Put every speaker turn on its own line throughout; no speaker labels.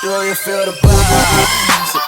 Do you feel the vibes?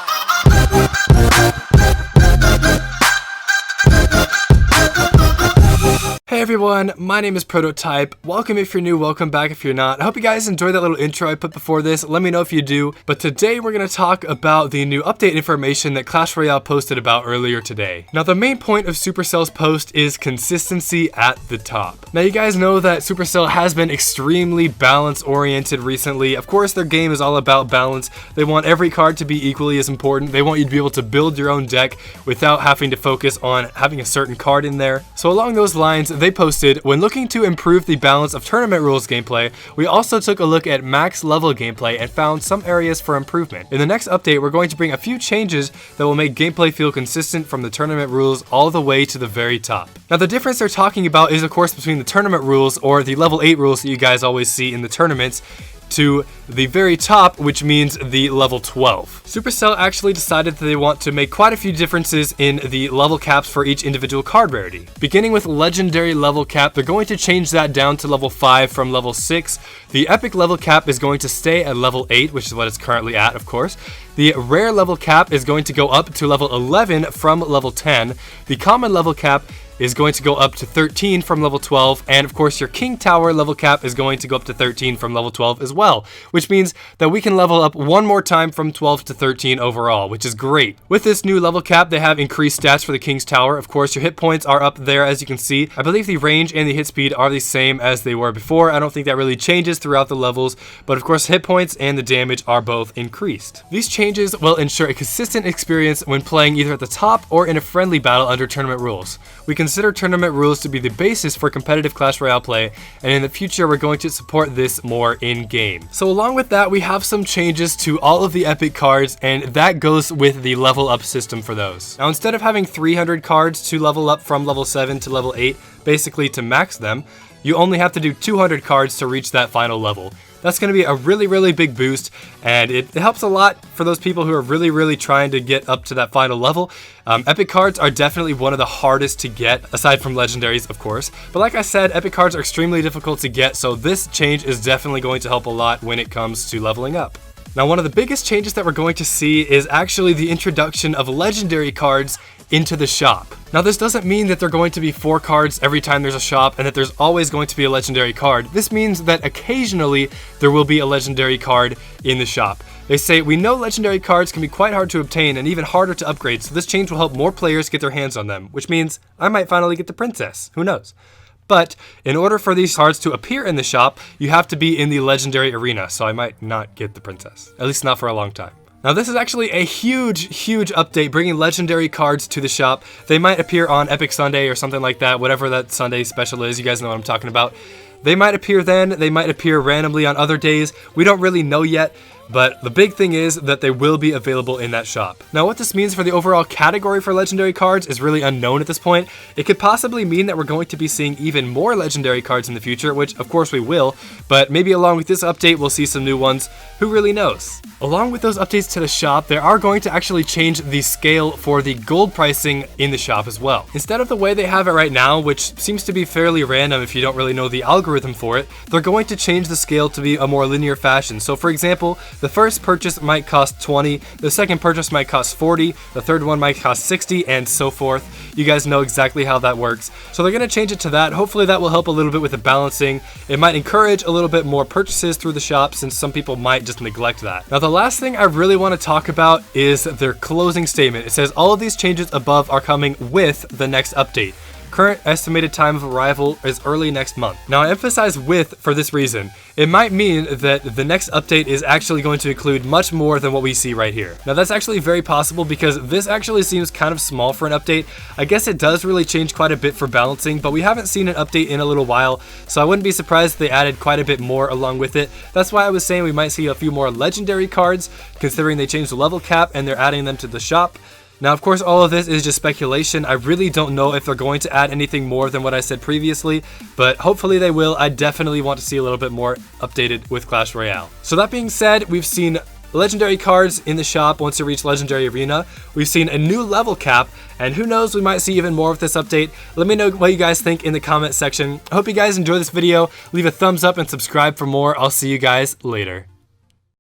Hey everyone, my name is Prototype. Welcome if you're new, welcome back if you're not. I hope you guys enjoyed that little intro I put before this. Let me know if you do. But today we're going to talk about the new update information that Clash Royale posted about earlier today. Now the main point of Supercell's post is consistency at the top. Now you guys know that Supercell has been extremely balance oriented recently. Of course their game is all about balance. They want every card to be equally as important. They want you to be able to build your own deck without having to focus on having a certain card in there. So along those lines, they posted, when looking to improve the balance of tournament rules gameplay, we also took a look at max level gameplay and found some areas for improvement. In the next update, we're going to bring a few changes that will make gameplay feel consistent from the tournament rules all the way to the very top. Now the difference they're talking about is of course between the tournament rules, or the level 8 rules that you guys always see in the tournaments, to the very top, which means the level 12. Supercell actually decided that they want to make quite a few differences in the level caps for each individual card rarity. Beginning with legendary level cap, they're going to change that down to level 5 from level 6. The epic level cap is going to stay at level 8, which is what it's currently at, of course. The rare level cap is going to go up to level 11 from level 10. The common level cap is going to go up to 13 from level 12, and of course your King Tower level cap is going to go up to 13 from level 12 as well, which means that we can level up one more time from 12 to 13 overall, which is great. With this new level cap, they have increased stats for the King's Tower. Of course, your hit points are up there, as you can see. I believe the range and the hit speed are the same as they were before. I don't think that really changes throughout the levels, but of course hit points and the damage are both increased. These changes will ensure a consistent experience when playing either at the top or in a friendly battle under tournament rules. We consider tournament rules to be the basis for competitive Clash Royale play, and in the future we're going to support this more in-game. So along with that, we have some changes to all of the epic cards, and that goes with the level up system for those. Now instead of having 300 cards to level up from level 7 to level 8, basically to max them, you only have to do 200 cards to reach that final level. That's going to be a really big boost, and it helps a lot for those people who are really trying to get up to that final level. Epic cards are definitely one of the hardest to get, aside from legendaries, of course. But like I said, epic cards are extremely difficult to get, so this change is definitely going to help a lot when it comes to leveling up. Now, one of the biggest changes that we're going to see is actually the introduction of legendary cards into the shop. Now, this doesn't mean that there are going to be 4 cards every time there's a shop and that there's always going to be a legendary card. This means that occasionally there will be a legendary card in the shop. They say, we know legendary cards can be quite hard to obtain and even harder to upgrade, so this change will help more players get their hands on them, which means I might finally get the princess. Who knows? But in order for these cards to appear in the shop, you have to be in the legendary arena, so I might not get the princess. At least not for a long time. Now this is actually a huge update, bringing legendary cards to the shop. They might appear on Epic Sunday or something like that, whatever that Sunday special is. You guys know what I'm talking about. They might appear then, they might appear randomly on other days. We don't really know yet, but the big thing is that they will be available in that shop. Now what this means for the overall category for legendary cards is really unknown at this point. It could possibly mean that we're going to be seeing even more legendary cards in the future, which of course we will, but maybe along with this update we'll see some new ones. Who really knows? Along with those updates to the shop, they are going to actually change the scale for the gold pricing in the shop as well. Instead of the way they have it right now, which seems to be fairly random if you don't really know the algorithm for it, they're going to change the scale to be a more linear fashion. So for example, the first purchase might cost 20, the second purchase might cost 40, the third one might cost 60, and so forth. You guys know exactly how that works. So they're going to change it to that. Hopefully that will help a little bit with the balancing. It might encourage a little bit more purchases through the shop, since some people might just neglect that. Now the last thing I really want to talk about is their closing statement. It says all of these changes above are coming with the next update. Current estimated time of arrival is early next month. Now I emphasize with for this reason. It might mean that the next update is actually going to include much more than what we see right here. Now that's actually very possible because this actually seems kind of small for an update. I guess it does really change quite a bit for balancing, but we haven't seen an update in a little while, so I wouldn't be surprised if they added quite a bit more along with it. That's why I was saying we might see a few more legendary cards, considering they changed the level cap and they're adding them to the shop. Now, of course, all of this is just speculation. I really don't know if they're going to add anything more than what I said previously, but hopefully they will. I definitely want to see a little bit more updated with Clash Royale. So that being said, we've seen legendary cards in the shop once you reach Legendary Arena. We've seen a new level cap, and who knows, we might see even more with this update. Let me know what you guys think in the comment section. I hope you guys enjoy this video. Leave a thumbs up and subscribe for more. I'll see you guys later.